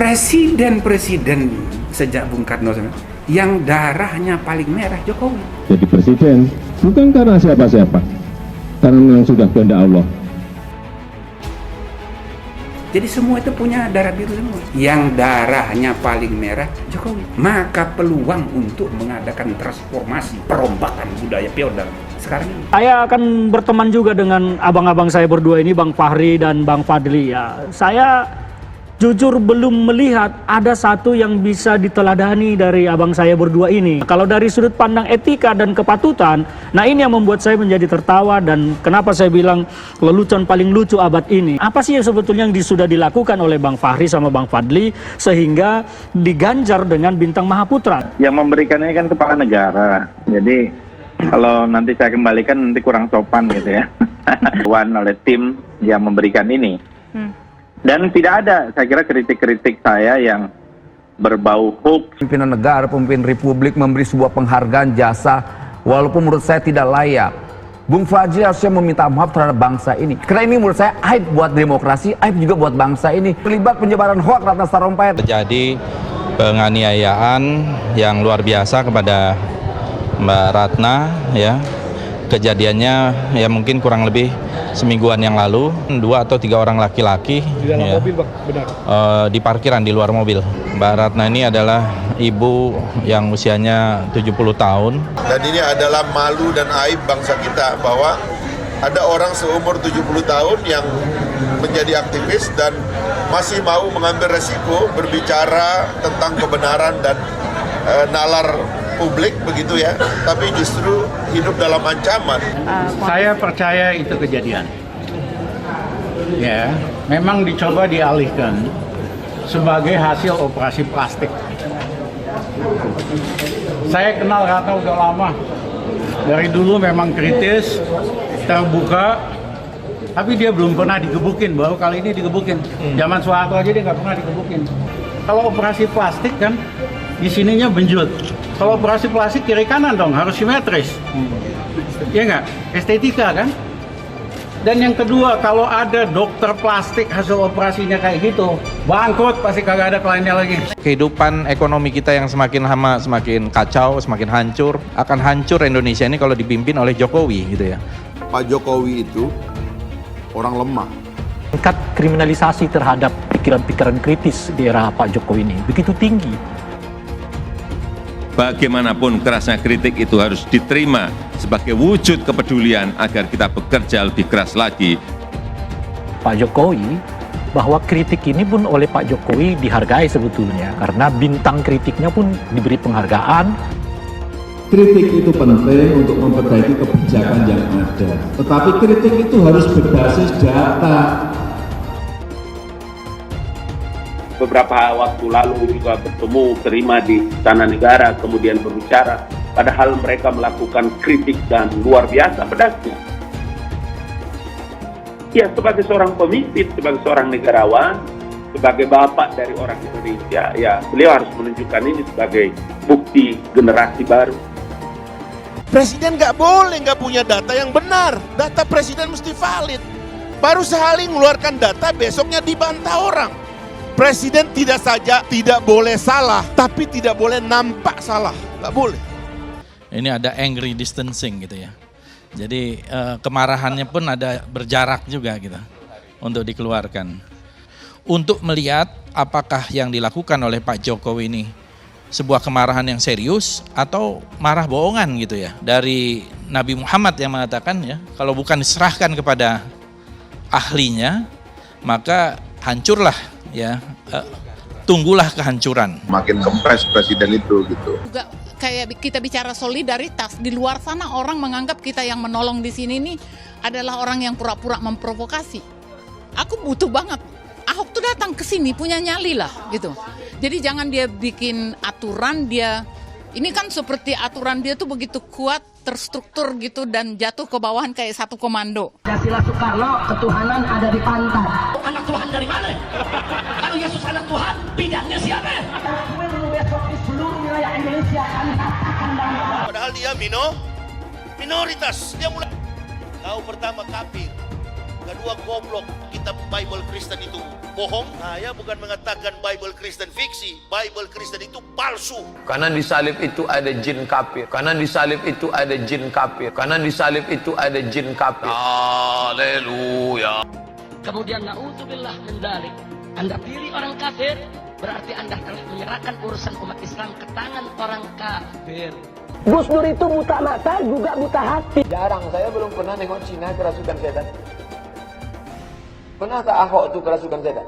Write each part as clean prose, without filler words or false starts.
Presiden-presiden sejak Bung Karno yang darahnya paling merah Jokowi. Jadi presiden bukan karena siapa-siapa, karena memang sudah kehendak Allah. Jadi semua itu punya darah biru semua. Yang darahnya paling merah Jokowi. Maka peluang untuk mengadakan transformasi, perombakan budaya feodal sekarang ini. Saya akan berteman juga dengan abang-abang saya berdua ini, Bang Fahri dan Bang Fadli. Ya, saya jujur belum melihat ada satu yang bisa diteladani dari abang saya berdua ini. Kalau dari sudut pandang etika dan kepatutan, nah ini yang membuat saya menjadi tertawa dan kenapa saya bilang lelucon paling lucu abad ini. Apa sih yang sebetulnya yang sudah dilakukan oleh Bang Fahri sama Bang Fadli sehingga diganjar dengan bintang Mahaputra? Yang memberikannya kan kepala negara. Jadi kalau nanti saya kembalikan nanti kurang sopan gitu ya. Oleh tim yang memberikan ini. Dan tidak ada, saya kira kritik-kritik saya yang berbau hoax. Pimpinan negara, pemimpin republik memberi sebuah penghargaan jasa, walaupun menurut saya tidak layak. Bung Fajri harusnya meminta maaf terhadap bangsa ini. Karena ini menurut saya aib buat demokrasi, aib juga buat bangsa ini. Terlibat penyebaran hoax Ratna Sarumpait. Terjadi penganiayaan yang luar biasa kepada Mbak Ratna, ya. Kejadiannya ya mungkin kurang lebih semingguan yang lalu, 2 atau 3 orang laki-laki di dalam mobil, Bang, benar. Di parkiran di luar mobil. Mbak Ratna ini adalah ibu yang usianya 70 tahun. Dan ini adalah malu dan aib bangsa kita bahwa ada orang seumur 70 tahun yang menjadi aktivis dan masih mau mengambil resiko berbicara tentang kebenaran dan nalar publik begitu ya, tapi justru hidup dalam ancaman. Saya percaya itu kejadian. Ya, memang dicoba dialihkan sebagai hasil operasi plastik. Saya kenal Ratna udah lama. Dari dulu memang kritis, terbuka, tapi dia belum pernah digebukin. Baru kali ini digebukin. Zaman Soeharto aja dia nggak pernah digebukin. Kalau operasi plastik kan, di sininya benjut. Kalau operasi plastik kiri kanan dong, harus simetris. Iya nggak? Estetika kan? Dan yang kedua, kalau ada dokter plastik hasil operasinya kayak gitu, bangkrut pasti kagak ada kliennya lagi. Kehidupan ekonomi kita yang semakin lama semakin kacau, semakin hancur. Akan hancur Indonesia ini kalau dipimpin oleh Jokowi gitu ya. Pak Jokowi itu orang lemah. Tingkat kriminalisasi terhadap pikiran-pikiran kritis di era Pak Jokowi ini begitu tinggi. Bagaimanapun kerasnya kritik itu harus diterima sebagai wujud kepedulian agar kita bekerja lebih keras lagi. Pak Jokowi, bahwa kritik ini pun oleh Pak Jokowi dihargai sebetulnya karena bintang kritiknya pun diberi penghargaan. Kritik itu penting untuk memperbaiki kebijakan yang ada, tetapi kritik itu harus berbasis data. Beberapa waktu lalu juga bertemu terima di Istana Negara, kemudian berbicara, padahal mereka melakukan kritik dan luar biasa pedasnya. Ya, sebagai seorang pemimpin, sebagai seorang negarawan, sebagai bapak dari orang Indonesia, ya beliau harus menunjukkan ini sebagai bukti generasi baru. Presiden nggak boleh nggak punya data yang benar. Data presiden mesti valid. Baru sehari mengeluarkan data, besoknya dibantah orang. Presiden tidak saja tidak boleh salah, tapi tidak boleh nampak salah. Nggak boleh. Ini ada angry distancing gitu ya. Jadi kemarahannya pun ada berjarak juga gitu untuk dikeluarkan. Untuk melihat apakah yang dilakukan oleh Pak Jokowi ini sebuah kemarahan yang serius atau marah bohongan gitu ya. Dari Nabi Muhammad yang mengatakan ya, kalau bukan diserahkan kepada ahlinya, maka hancurlah ya, tunggulah kehancuran. Makin kempes presiden itu gitu. Juga kayak kita bicara solidaritas, di luar sana orang menganggap kita yang menolong di sini nih adalah orang yang pura-pura memprovokasi. Aku butuh banget. Ahok tuh datang ke sini punya nyali lah gitu. Jadi jangan dia bikin aturan, dia ini kan seperti aturan dia tuh begitu kuat, terstruktur gitu dan jatuh ke bawahan kayak satu komando. Pancasila Soekarno, ketuhanan ada di pantat. Anak Tuhan dari mana? Kalau Yesus anak Tuhan, bidangnya siapa? Besok di seluruh wilayah Indonesia kami katakan bahwa Padahal dia minoritas. Dia mulai kau pertama kafir. Kedua, goblok, kitab Bible Kristen itu bohong. Saya bukan mengatakan Bible Kristen fiksi, Bible Kristen itu palsu. Karena di salib itu ada jin kafir. Karena di salib itu ada jin kafir. Karena di salib itu ada jin kafir. Haleluya. Kemudian na'udzubillah min dzalik. Anda pilih orang kafir, berarti Anda telah menyerahkan urusan umat Islam ke tangan orang kafir. Gus Dur itu buta mata juga buta hati. Jarang, saya belum pernah nengok Cina kerasukan setan. Pernah tak Ahok itu kerasukan setan?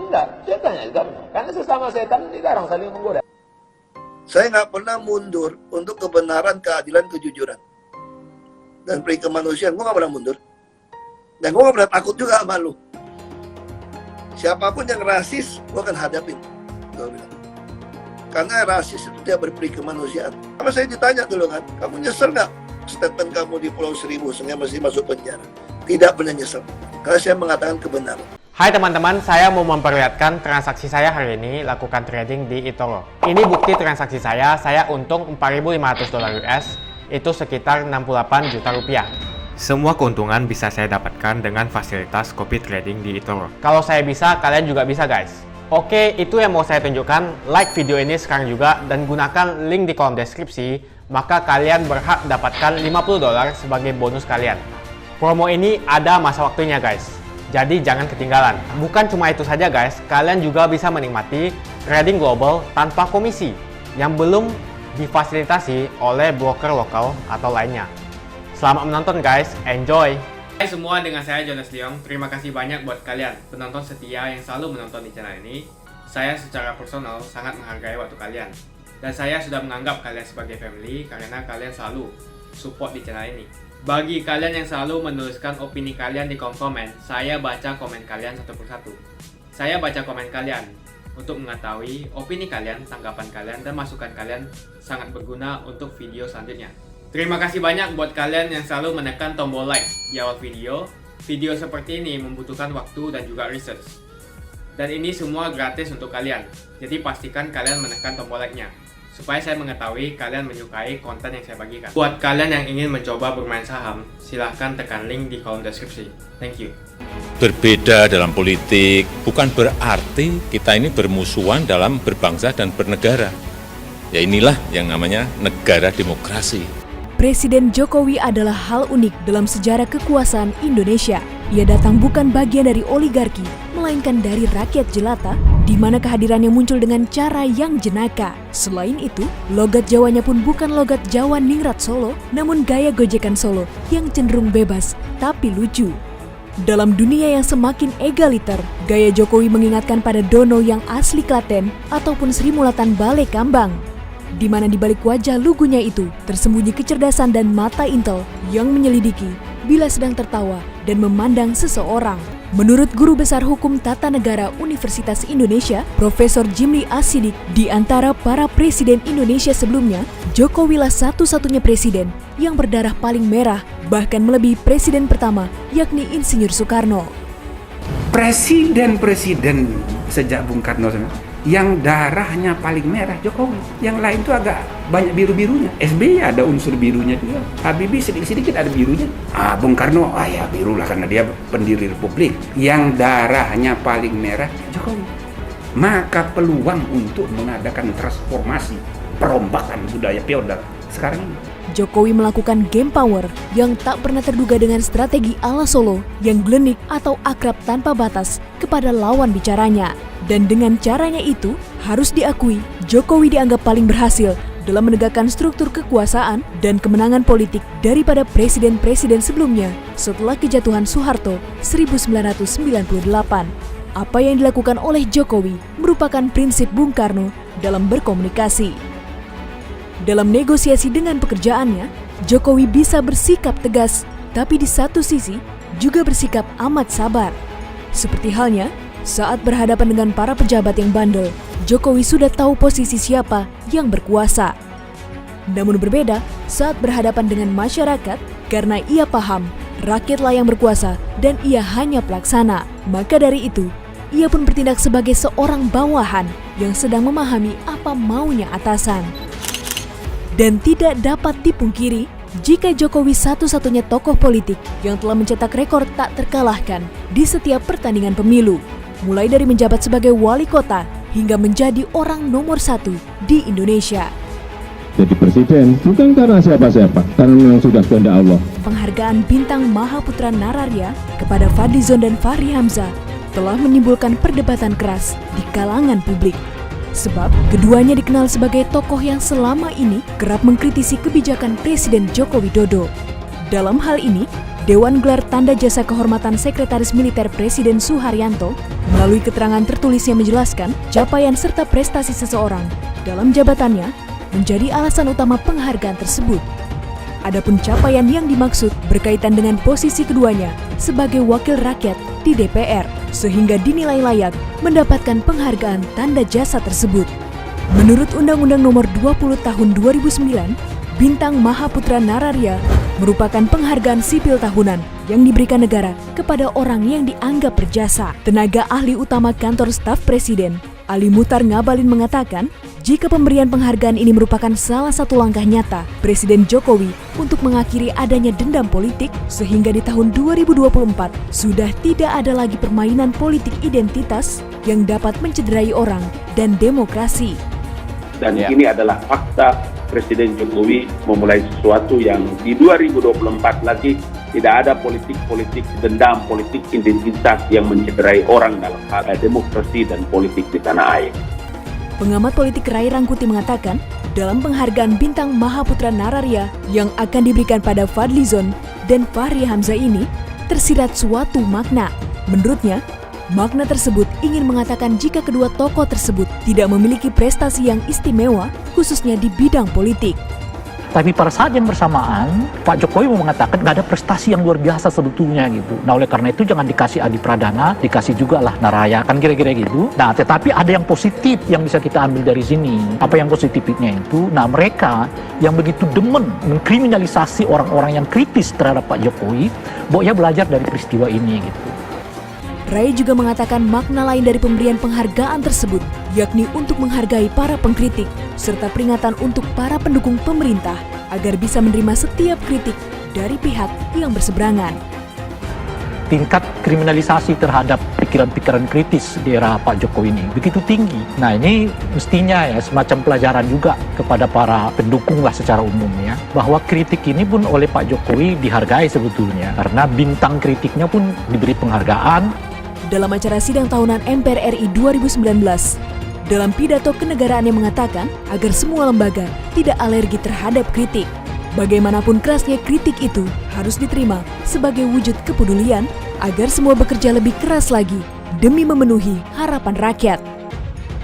Enggak, setannya juga pernah. Karena sesama setan dilarang saling menggoda. Saya nggak pernah mundur untuk kebenaran, keadilan, kejujuran. Dan peri kemanusiaan, gue nggak pernah mundur. Dan gue nggak pernah takut juga sama lu. Siapapun yang rasis, gue akan hadapin. Gue bilang. Karena rasis itu dia berperi kemanusiaan. Kalau saya ditanya dulu kan, kamu nyesel nggak statement kamu di Pulau Seribu sehingga masih masuk penjara? Tidak pernah nyesel. Karena saya mengatakan kebenaran. Hai teman-teman, saya mau memperlihatkan transaksi saya hari ini lakukan trading di eToro. Ini bukti transaksi saya untung $4.500 US, itu sekitar 68 juta rupiah. Semua keuntungan bisa saya dapatkan dengan fasilitas copy trading di eToro. Kalau saya bisa, kalian juga bisa guys. Oke, itu yang mau saya tunjukkan. Like video ini sekarang juga dan gunakan link di kolom deskripsi, maka kalian berhak dapatkan $50 sebagai bonus kalian. Promo ini ada masa waktunya guys, jadi jangan ketinggalan. Bukan cuma itu saja guys, kalian juga bisa menikmati trading global tanpa komisi yang belum difasilitasi oleh broker lokal atau lainnya. Selamat menonton guys, enjoy! Hai semua, dengan saya Jonas Leong. Terima kasih banyak buat kalian penonton setia yang selalu menonton di channel ini. Saya secara personal sangat menghargai waktu kalian. Dan saya sudah menganggap kalian sebagai family karena kalian selalu support di channel ini. Bagi kalian yang selalu menuliskan opini kalian di kolom komen, saya baca komen kalian satu persatu. Saya baca komen kalian untuk mengetahui opini kalian, tanggapan kalian, dan masukan kalian sangat berguna untuk video selanjutnya. Terima kasih banyak buat kalian yang selalu menekan tombol like di awal video. Video seperti ini membutuhkan waktu dan juga research. Dan ini semua gratis untuk kalian, jadi pastikan kalian menekan tombol like-nya supaya saya mengetahui kalian menyukai konten yang saya bagikan. Buat kalian yang ingin mencoba bermain saham, silahkan tekan link di kolom deskripsi. Thank you. Berbeda dalam politik bukan berarti kita ini bermusuhan dalam berbangsa dan bernegara. Ya inilah yang namanya negara demokrasi. Presiden Jokowi adalah hal unik dalam sejarah kekuasaan Indonesia. Ia datang bukan bagian dari oligarki, melainkan dari rakyat jelata, di mana kehadirannya muncul dengan cara yang jenaka. Selain itu, logat Jawanya pun bukan logat Jawa Ningrat Solo, namun gaya gojekan Solo yang cenderung bebas, tapi lucu. Dalam dunia yang semakin egaliter, gaya Jokowi mengingatkan pada Dono yang asli Klaten ataupun Sri Mulatan Balai Kambang, di mana di balik wajah lugunya itu tersembunyi kecerdasan dan mata intel yang menyelidiki bila sedang tertawa dan memandang seseorang. Menurut Guru Besar Hukum Tata Negara Universitas Indonesia, Profesor Jimli Asidik, di antara para presiden Indonesia sebelumnya, Jokowi lah satu-satunya presiden yang berdarah paling merah, bahkan melebihi presiden pertama, yakni Insinyur Soekarno. Presiden-presiden sejak Bung Karno yang darahnya paling merah Jokowi, yang lain tuh agak banyak biru-birunya. SBY ada unsur birunya juga, Habibie sedikit-sedikit ada birunya. Bung Karno, ya biru lah karena dia pendiri republik. Yang darahnya paling merah Jokowi. Maka peluang untuk mengadakan transformasi, perombakan budaya feodal sekarang ini. Jokowi melakukan game power yang tak pernah terduga dengan strategi ala Solo yang glenik atau akrab tanpa batas kepada lawan bicaranya. Dan dengan caranya itu, harus diakui, Jokowi dianggap paling berhasil dalam menegakkan struktur kekuasaan dan kemenangan politik daripada presiden-presiden sebelumnya setelah kejatuhan Soeharto 1998. Apa yang dilakukan oleh Jokowi merupakan prinsip Bung Karno dalam berkomunikasi. Dalam negosiasi dengan pekerjaannya, Jokowi bisa bersikap tegas, tapi di satu sisi juga bersikap amat sabar. Seperti halnya saat berhadapan dengan para pejabat yang bandel, Jokowi sudah tahu posisi siapa yang berkuasa. Namun berbeda saat berhadapan dengan masyarakat, karena ia paham rakyatlah yang berkuasa dan ia hanya pelaksana. Maka dari itu, ia pun bertindak sebagai seorang bawahan yang sedang memahami apa maunya atasan. Dan tidak dapat dipungkiri, jika Jokowi satu-satunya tokoh politik yang telah mencetak rekor tak terkalahkan di setiap pertandingan pemilu, mulai dari menjabat sebagai wali kota hingga menjadi orang nomor 1 di Indonesia. Jadi presiden bukan karena siapa-siapa, karena memang sudah kehendak Allah. Penghargaan Bintang Mahaputra Nararya kepada Fadlizon dan Fahri Hamzah telah menimbulkan perdebatan keras di kalangan publik. Sebab keduanya dikenal sebagai tokoh yang selama ini kerap mengkritisi kebijakan Presiden Joko Widodo. Dalam hal ini, Dewan Gelar Tanda Jasa Kehormatan Sekretaris Militer Presiden Suharyanto melalui keterangan tertulisnya menjelaskan capaian serta prestasi seseorang dalam jabatannya menjadi alasan utama penghargaan tersebut. Adapun capaian yang dimaksud berkaitan dengan posisi keduanya sebagai wakil rakyat di DPR, sehingga dinilai layak mendapatkan penghargaan tanda jasa tersebut. Menurut Undang-Undang Nomor 20 Tahun 2009, Bintang Mahaputra Nararya merupakan penghargaan sipil tahunan yang diberikan negara kepada orang yang dianggap berjasa. Tenaga ahli utama kantor staf Presiden, Ali Muhtar Ngabalin mengatakan, jika pemberian penghargaan ini merupakan salah satu langkah nyata Presiden Jokowi untuk mengakhiri adanya dendam politik, sehingga di tahun 2024 sudah tidak ada lagi permainan politik identitas yang dapat mencederai orang dan demokrasi. Dan ini adalah fakta Presiden Jokowi memulai sesuatu yang di 2024 lagi tidak ada politik-politik dendam, politik identitas yang mencederai orang dalam hal demokrasi dan politik di tanah air. Pengamat politik Ray Rangkuti mengatakan, dalam penghargaan Bintang Mahaputra Nararya yang akan diberikan pada Fadlizon dan Fahri Hamzah ini tersirat suatu makna. Menurutnya, makna tersebut ingin mengatakan jika kedua tokoh tersebut tidak memiliki prestasi yang istimewa, khususnya di bidang politik. Tapi pada saat yang bersamaan, Pak Jokowi mau mengatakan nggak ada prestasi yang luar biasa sebetulnya gitu. Nah oleh karena itu jangan dikasih Adi Pradana, dikasih juga lah Naraya, kan kira-kira gitu. Nah tetapi ada yang positif yang bisa kita ambil dari sini. Apa yang positifnya itu? Nah mereka yang begitu demen mengkriminalisasi orang-orang yang kritis terhadap Pak Jokowi, pokoknya belajar dari peristiwa ini gitu. Ray juga mengatakan makna lain dari pemberian penghargaan tersebut, yakni untuk menghargai para pengkritik, serta peringatan untuk para pendukung pemerintah agar bisa menerima setiap kritik dari pihak yang berseberangan. Tingkat kriminalisasi terhadap pikiran-pikiran kritis di era Pak Jokowi ini begitu tinggi. Nah ini mestinya ya semacam pelajaran juga kepada para pendukung lah secara umum ya, bahwa kritik ini pun oleh Pak Jokowi dihargai sebetulnya, karena bintang kritiknya pun diberi penghargaan. Dalam acara sidang tahunan MPR RI 2019, dalam pidato kenegaraannya mengatakan agar semua lembaga tidak alergi terhadap kritik. Bagaimanapun kerasnya kritik itu harus diterima sebagai wujud kepedulian agar semua bekerja lebih keras lagi demi memenuhi harapan rakyat.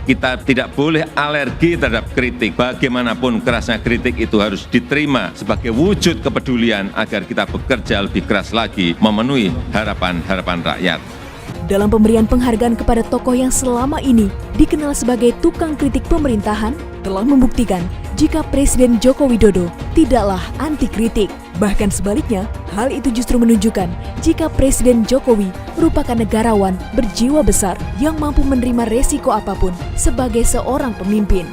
Kita tidak boleh alergi terhadap kritik. Bagaimanapun kerasnya kritik itu harus diterima sebagai wujud kepedulian agar kita bekerja lebih keras lagi memenuhi harapan-harapan rakyat. Dalam pemberian penghargaan kepada tokoh yang selama ini dikenal sebagai tukang kritik pemerintahan, telah membuktikan jika Presiden Joko Widodo tidaklah anti kritik. Bahkan sebaliknya, hal itu justru menunjukkan jika Presiden Jokowi merupakan negarawan berjiwa besar yang mampu menerima resiko apapun sebagai seorang pemimpin.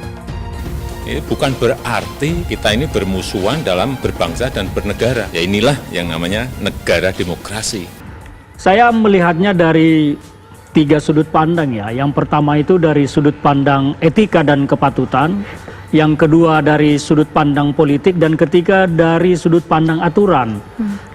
Ini bukan berarti kita ini bermusuhan dalam berbangsa dan bernegara. Ya inilah yang namanya negara demokrasi. Saya melihatnya dari 3 sudut pandang ya. Yang pertama itu dari sudut pandang etika dan kepatutan, yang kedua dari sudut pandang politik, dan ketiga dari sudut pandang aturan.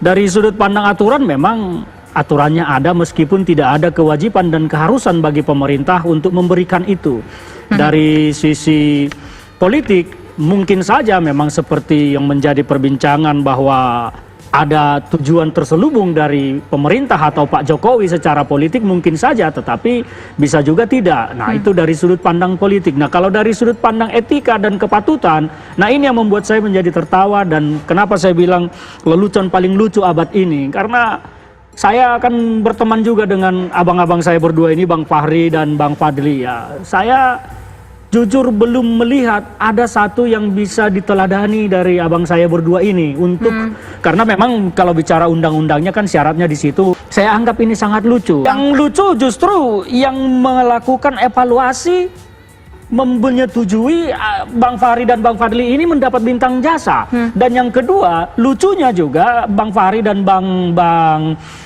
Dari sudut pandang aturan memang aturannya ada meskipun tidak ada kewajiban dan keharusan bagi pemerintah untuk memberikan itu. Dari sisi politik mungkin saja memang seperti yang menjadi perbincangan bahwa ada tujuan terselubung dari pemerintah atau Pak Jokowi secara politik mungkin saja, tetapi bisa juga tidak. Nah itu dari sudut pandang politik. Nah kalau dari sudut pandang etika dan kepatutan, nah ini yang membuat saya menjadi tertawa, dan kenapa saya bilang lelucon paling lucu abad ini, karena saya akan berteman juga dengan abang-abang saya berdua ini, Bang Fahri dan Bang Fadli ya. Saya jujur belum melihat ada satu yang bisa diteladani dari abang saya berdua ini untuk karena memang kalau bicara undang-undangnya kan syaratnya di situ. Saya anggap ini sangat lucu. Yang lucu justru yang melakukan evaluasi menyetujui Bang Fahri dan Bang Fadli ini mendapat bintang jasa. Dan yang kedua, lucunya juga Bang Fahri dan Bang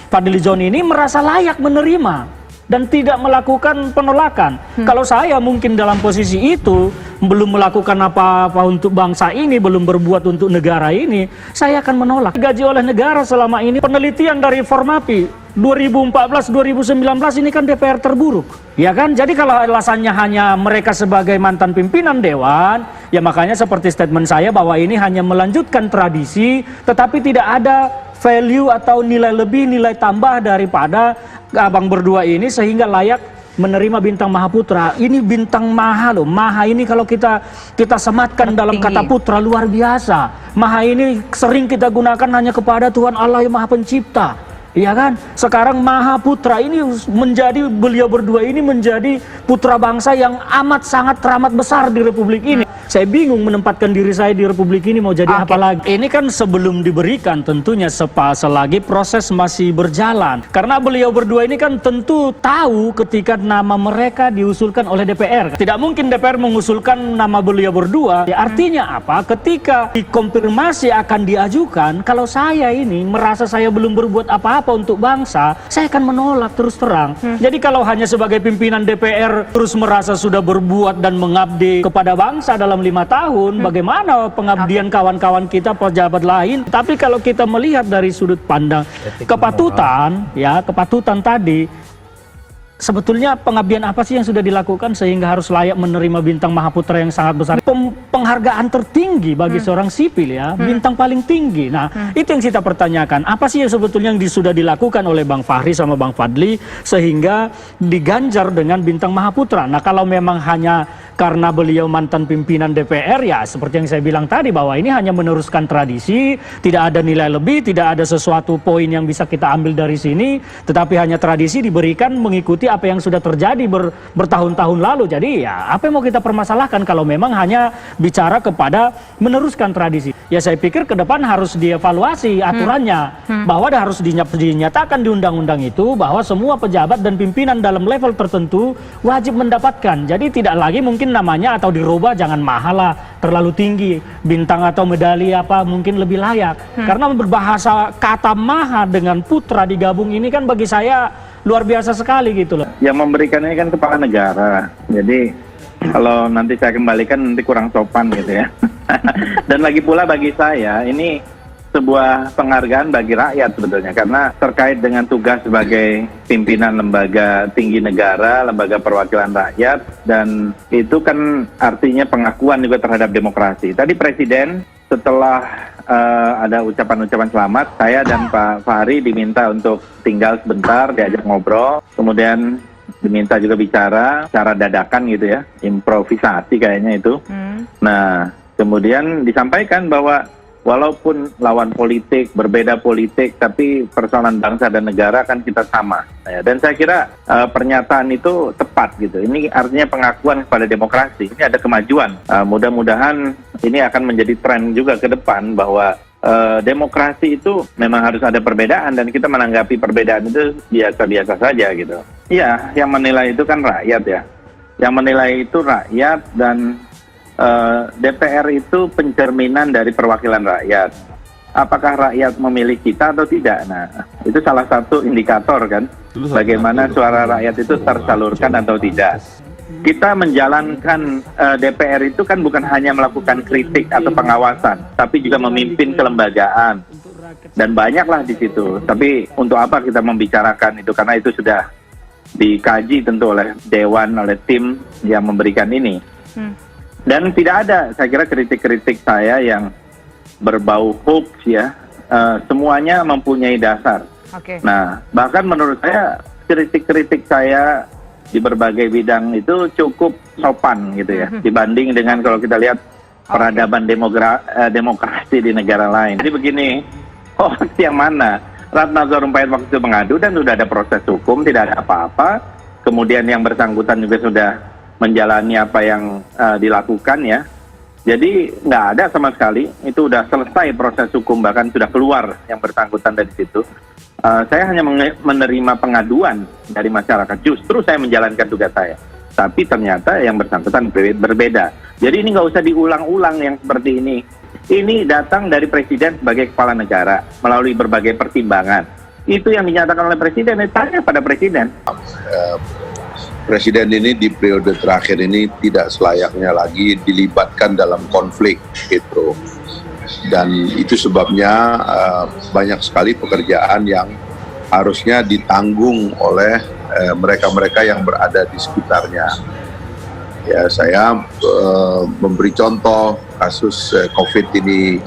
Fadli Zon ini merasa layak menerima dan tidak melakukan penolakan. Kalau saya mungkin dalam posisi itu belum melakukan apa-apa untuk bangsa ini, belum berbuat untuk negara ini, saya akan menolak. Gaji oleh negara selama ini, penelitian dari Formapi 2014-2019 ini kan DPR terburuk, ya kan? Jadi kalau alasannya hanya mereka sebagai mantan pimpinan dewan, ya makanya seperti statement saya bahwa ini hanya melanjutkan tradisi, tetapi tidak ada value atau nilai lebih, nilai tambah daripada abang berdua ini sehingga layak menerima bintang Mahaputra. Ini bintang Maha loh. Maha ini kalau kita sematkan dalam kata putra luar biasa. Maha ini sering kita gunakan hanya kepada Tuhan Allah yang Maha Pencipta. Iya kan? Sekarang Mahaputra ini menjadi, beliau berdua ini menjadi putra bangsa yang amat sangat teramat besar di Republik ini. Saya bingung menempatkan diri saya di Republik ini mau jadi apa lagi. Ini kan sebelum diberikan tentunya selagi proses masih berjalan. Karena beliau berdua ini kan tentu tahu ketika nama mereka diusulkan oleh DPR. Tidak mungkin DPR mengusulkan nama beliau berdua. Ya, artinya apa? Ketika dikonfirmasi akan diajukan, kalau saya ini merasa saya belum berbuat apa-apa untuk bangsa, saya akan menolak terus terang. Jadi kalau hanya sebagai pimpinan DPR terus merasa sudah berbuat dan mengabdi kepada bangsa dalam 5 tahun, bagaimana pengabdian kawan-kawan kita pejabat lain? Tapi kalau kita melihat dari sudut pandang kepatutan, ya kepatutan tadi, sebetulnya pengabdian apa sih yang sudah dilakukan sehingga harus layak menerima bintang Mahaputra yang sangat besar? Penghargaan tertinggi bagi seorang sipil, ya, bintang paling tinggi. Nah, itu yang kita pertanyakan. Apa sih yang sebetulnya yang sudah dilakukan oleh Bang Fahri sama Bang Fadli sehingga diganjar dengan bintang Mahaputra? Nah, kalau memang hanya karena beliau mantan pimpinan DPR, ya seperti yang saya bilang tadi bahwa ini hanya meneruskan tradisi, tidak ada nilai lebih, tidak ada sesuatu poin yang bisa kita ambil dari sini, tetapi hanya tradisi diberikan mengikuti apa yang sudah terjadi bertahun-tahun lalu. Jadi ya apa yang mau kita permasalahkan kalau memang hanya bicara kepada meneruskan tradisi. Ya saya pikir ke depan harus dievaluasi aturannya, bahwa harus dinyatakan di undang-undang itu bahwa semua pejabat dan pimpinan dalam level tertentu wajib mendapatkan. Jadi tidak lagi mungkin namanya atau dirubah, jangan mahal lah, terlalu tinggi, bintang atau medali apa mungkin lebih layak. Karena berbahasa kata maha dengan putra digabung ini kan bagi saya luar biasa sekali gitu loh. Yang memberikannya kan kepala negara. Jadi kalau nanti saya kembalikan nanti kurang sopan gitu ya. Dan lagi pula bagi saya ini sebuah penghargaan bagi rakyat sebetulnya, karena terkait dengan tugas sebagai pimpinan lembaga tinggi negara, lembaga perwakilan rakyat, dan itu kan artinya pengakuan juga terhadap demokrasi. Tadi Presiden setelah ada ucapan-ucapan selamat, saya dan Pak Fahri diminta untuk tinggal sebentar, diajak ngobrol, kemudian diminta juga bicara secara dadakan gitu ya, improvisasi kayaknya itu. Nah, kemudian disampaikan bahwa walaupun lawan politik, berbeda politik, tapi persoalan bangsa dan negara kan kita sama. Dan saya kira pernyataan itu tepat gitu. Ini artinya pengakuan kepada demokrasi. Ini ada kemajuan. Mudah-mudahan ini akan menjadi tren juga ke depan bahwa demokrasi itu memang harus ada perbedaan dan kita menanggapi perbedaan itu biasa-biasa saja gitu. Iya, yang menilai itu kan rakyat ya. Yang menilai itu rakyat dan DPR itu pencerminan dari perwakilan rakyat. Apakah rakyat memilih kita atau tidak? Nah, itu salah satu indikator kan, bagaimana suara rakyat itu tersalurkan atau tidak. Kita menjalankan DPR itu kan bukan hanya melakukan kritik atau pengawasan, tapi juga memimpin kelembagaan. Dan banyaklah di situ. Tapi untuk apa kita membicarakan itu? Karena itu sudah dikaji tentu oleh Dewan, oleh tim yang memberikan ini. Dan tidak ada, saya kira kritik-kritik saya yang berbau hoax ya, semuanya mempunyai dasar. Nah, bahkan menurut saya kritik-kritik saya di berbagai bidang itu cukup sopan gitu ya, dibanding dengan kalau kita lihat peradaban demokrasi di negara lain. Jadi begini, hoax yang mana? Ratna Sarumpait waktu itu mengadu dan sudah ada proses hukum, tidak ada apa-apa. Kemudian yang bersangkutan juga sudah menjalani apa yang dilakukan ya. Jadi nggak ada sama sekali, itu udah selesai proses hukum, bahkan sudah keluar yang bersangkutan dari situ. Saya hanya menerima pengaduan dari masyarakat, justru saya menjalankan tugas saya. tapi ternyata yang bersangkutan berbeda. Jadi ini nggak usah diulang-ulang yang seperti ini. Ini datang dari Presiden sebagai kepala negara melalui berbagai pertimbangan. Itu yang dinyatakan oleh Presiden, tanya pada Presiden. Presiden ini di periode terakhir ini tidak selayaknya lagi dilibatkan dalam konflik gitu. Dan itu sebabnya banyak sekali pekerjaan yang harusnya ditanggung oleh mereka-mereka yang berada di sekitarnya. Ya, saya memberi contoh kasus COVID ini.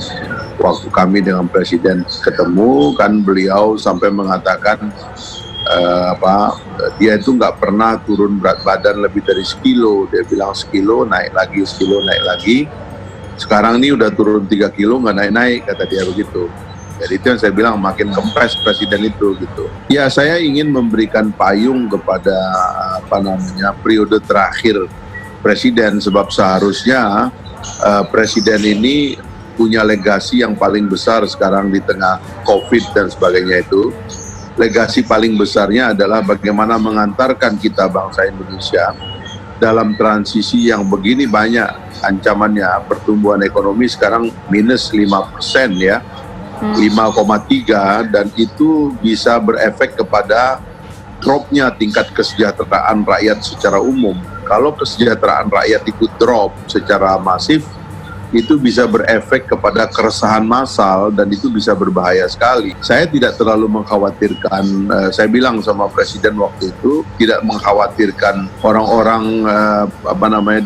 Waktu kami dengan Presiden ketemu, kan beliau sampai mengatakan dia itu nggak pernah turun berat badan lebih dari sekilo. Dia bilang sekilo naik lagi, sekilo naik lagi. Sekarang ini udah turun 3 kilo nggak naik-naik, kata dia begitu. Jadi itu yang saya bilang makin kempes Presiden itu gitu. Ya, saya ingin memberikan payung kepada periode terakhir Presiden, sebab seharusnya Presiden ini punya legasi yang paling besar sekarang di tengah COVID dan sebagainya itu. Legasi paling besarnya adalah bagaimana mengantarkan kita bangsa Indonesia dalam transisi yang begini banyak ancamannya. Pertumbuhan ekonomi sekarang minus 5% ya. 5,3, dan itu bisa berefek kepada dropnya tingkat kesejahteraan rakyat secara umum. Kalau kesejahteraan rakyat itu drop secara masif, itu bisa berefek kepada keresahan massal dan itu bisa berbahaya sekali. Saya tidak terlalu mengkhawatirkan, saya bilang sama Presiden waktu itu, tidak mengkhawatirkan orang-orang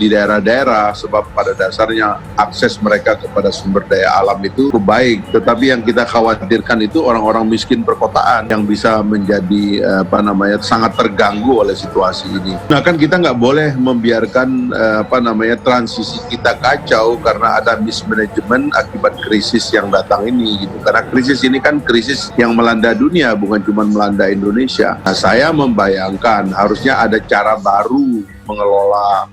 di daerah-daerah, sebab pada dasarnya akses mereka kepada sumber daya alam itu baik. Tetapi yang kita khawatirkan itu orang-orang miskin perkotaan yang bisa menjadi sangat terganggu oleh situasi ini. Nah, kan kita nggak boleh membiarkan transisi kita kacau karena ada mismanagement akibat krisis yang datang ini gitu. Karena krisis ini kan krisis yang melanda dunia, bukan cuma melanda Indonesia. Nah, saya membayangkan harusnya ada cara baru mengelola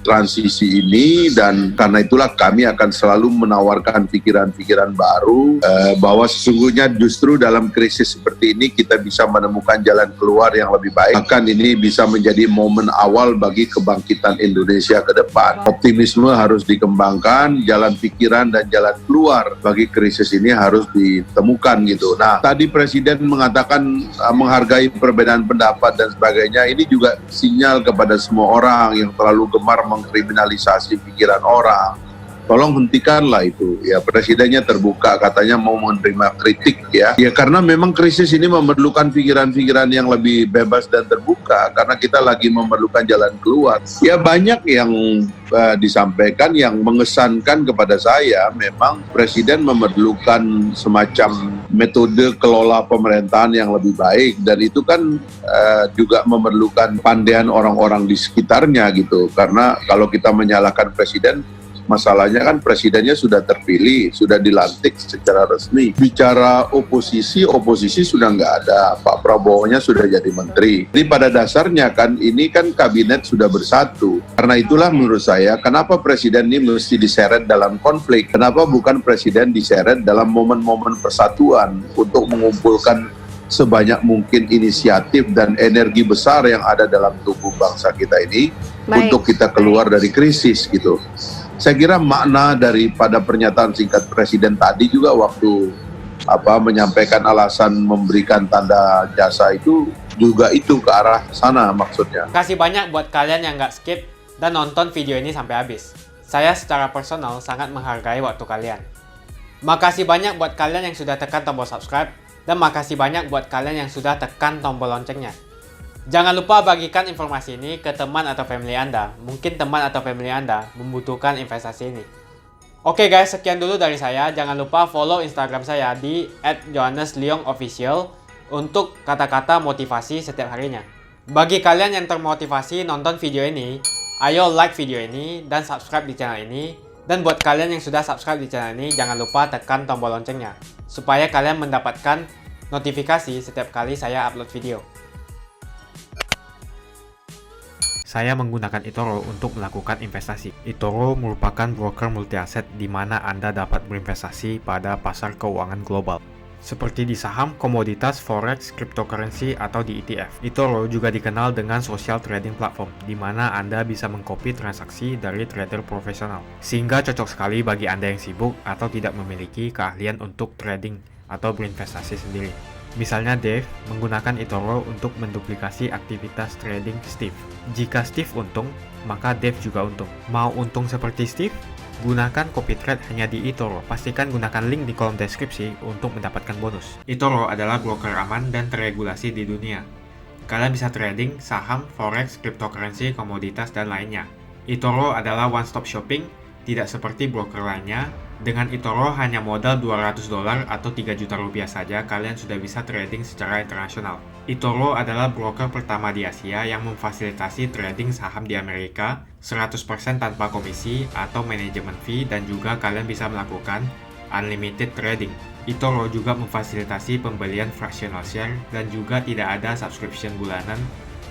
transisi ini, dan karena itulah kami akan selalu menawarkan pikiran-pikiran baru bahwa sesungguhnya justru dalam krisis seperti ini kita bisa menemukan jalan keluar yang lebih baik. Bahkan ini bisa menjadi momen awal bagi kebangkitan Indonesia ke depan. Optimisme harus dikembangkan, jalan pikiran dan jalan keluar bagi krisis ini harus ditemukan gitu. Nah, tadi Presiden mengatakan menghargai perbedaan pendapat dan sebagainya. Ini juga sinyal kepada semua orang yang terlalu gemar mengkriminalisasi pikiran orang. Tolong hentikanlah itu. Ya, Presidennya terbuka, katanya mau menerima kritik ya. Ya, karena memang krisis ini memerlukan pikiran-pikiran yang lebih bebas dan terbuka, karena kita lagi memerlukan jalan keluar. Ya, banyak yang disampaikan yang mengesankan kepada saya, memang Presiden memerlukan semacam metode kelola pemerintahan yang lebih baik, dan itu kan juga memerlukan pandaian orang-orang di sekitarnya gitu. Karena kalau kita menyalahkan Presiden, masalahnya kan Presidennya sudah terpilih, sudah dilantik secara resmi. Bicara oposisi sudah nggak ada. Pak Prabowo-nya sudah jadi menteri. Jadi pada dasarnya kan ini kan kabinet sudah bersatu. Karena itulah menurut saya, kenapa Presiden ini mesti diseret dalam konflik? Kenapa bukan Presiden diseret dalam momen-momen persatuan untuk mengumpulkan sebanyak mungkin inisiatif dan energi besar yang ada dalam tubuh bangsa kita ini untuk kita keluar dari krisis gitu. Saya kira makna daripada pernyataan singkat Presiden tadi juga waktu menyampaikan alasan memberikan tanda jasa itu juga itu ke arah sana maksudnya. Kasih banyak buat kalian yang nggak skip dan nonton video ini sampai habis. Saya secara personal sangat menghargai waktu kalian. Makasih banyak buat kalian yang sudah tekan tombol subscribe, dan makasih banyak buat kalian yang sudah tekan tombol loncengnya. Jangan lupa bagikan informasi ini ke teman atau family Anda. Mungkin teman atau family Anda membutuhkan investasi ini. Oke guys, sekian dulu dari saya. Jangan lupa follow Instagram saya di @johannesleongofficial untuk kata-kata motivasi setiap harinya. Bagi kalian yang termotivasi nonton video ini, ayo like video ini dan subscribe di channel ini. Dan buat kalian yang sudah subscribe di channel ini, jangan lupa tekan tombol loncengnya supaya kalian mendapatkan notifikasi setiap kali saya upload video. Saya menggunakan eToro untuk melakukan investasi. eToro merupakan broker multi aset di mana Anda dapat berinvestasi pada pasar keuangan global. seperti di saham, komoditas, forex, cryptocurrency, atau di ETF. eToro juga dikenal dengan social trading platform, di mana Anda bisa mengcopy transaksi dari trader profesional, sehingga cocok sekali bagi Anda yang sibuk atau tidak memiliki keahlian untuk trading atau berinvestasi sendiri. Misalnya Dave menggunakan eToro untuk menduplikasi aktivitas trading Steve. Jika Steve untung, maka Dave juga untung. Mau untung seperti Steve? Gunakan copy trade hanya di eToro. Pastikan gunakan link di kolom deskripsi untuk mendapatkan bonus. eToro adalah broker aman dan terregulasi di dunia. Kalian bisa trading saham, forex, cryptocurrency, komoditas, dan lainnya. eToro adalah one-stop shopping, tidak seperti broker lainnya. Dengan eToro hanya modal $200 atau 3 juta rupiah saja, kalian sudah bisa trading secara internasional. eToro adalah broker pertama di Asia yang memfasilitasi trading saham di Amerika 100% tanpa komisi atau manajemen fee, dan juga kalian bisa melakukan unlimited trading. eToro juga memfasilitasi pembelian fractional share dan juga tidak ada subscription bulanan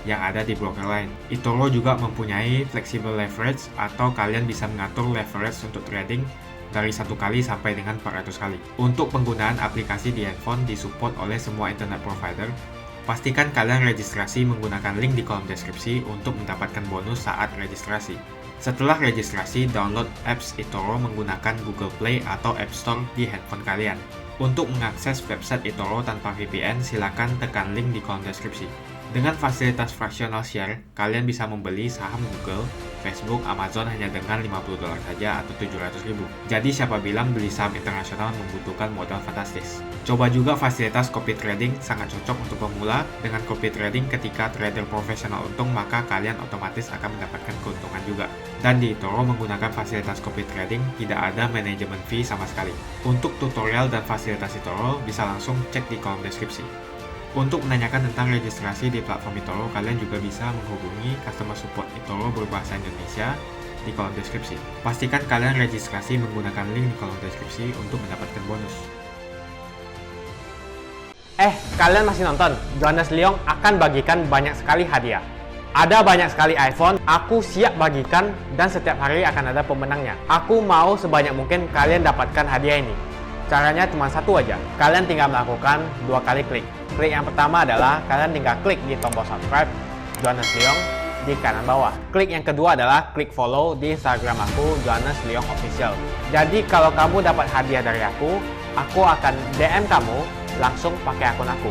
yang ada di broker lain. eToro juga mempunyai flexible leverage, atau kalian bisa mengatur leverage untuk trading dari 1 kali sampai dengan 400 kali. Untuk penggunaan aplikasi di handphone disupport oleh semua internet provider. Pastikan kalian registrasi menggunakan link di kolom deskripsi untuk mendapatkan bonus saat registrasi. Setelah registrasi, download apps eToro menggunakan Google Play atau App Store di handphone kalian. Untuk mengakses website eToro tanpa VPN, silakan tekan link di kolom deskripsi. Dengan fasilitas fractional share, kalian bisa membeli saham Google, Facebook, Amazon hanya dengan $50 saja atau 700.000. Jadi siapa bilang beli saham internasional membutuhkan modal fantastis. Coba juga fasilitas copy trading, sangat cocok untuk pemula. Dengan copy trading, ketika trader profesional untung, maka kalian otomatis akan mendapatkan keuntungan juga. Dan di eToro menggunakan fasilitas copy trading, tidak ada manajemen fee sama sekali. Untuk tutorial dan fasilitas eToro, bisa langsung cek di kolom deskripsi. Untuk menanyakan tentang registrasi di platform eToro, kalian juga bisa menghubungi customer support eToro berbahasa Indonesia di kolom deskripsi. Pastikan kalian registrasi menggunakan link di kolom deskripsi untuk mendapatkan bonus. Kalian masih nonton? Johannes Leong akan bagikan banyak sekali hadiah. Ada banyak sekali iPhone, aku siap bagikan dan setiap hari akan ada pemenangnya. Aku mau sebanyak mungkin kalian dapatkan hadiah ini. Caranya cuma satu aja, kalian tinggal melakukan 2 kali klik. Klik yang pertama adalah kalian tinggal klik di tombol subscribe Johannes Leong di kanan bawah. Klik yang kedua adalah klik follow di Instagram aku Johannes Leong Official. Jadi kalau kamu dapat hadiah dari aku akan DM kamu langsung pakai akun aku.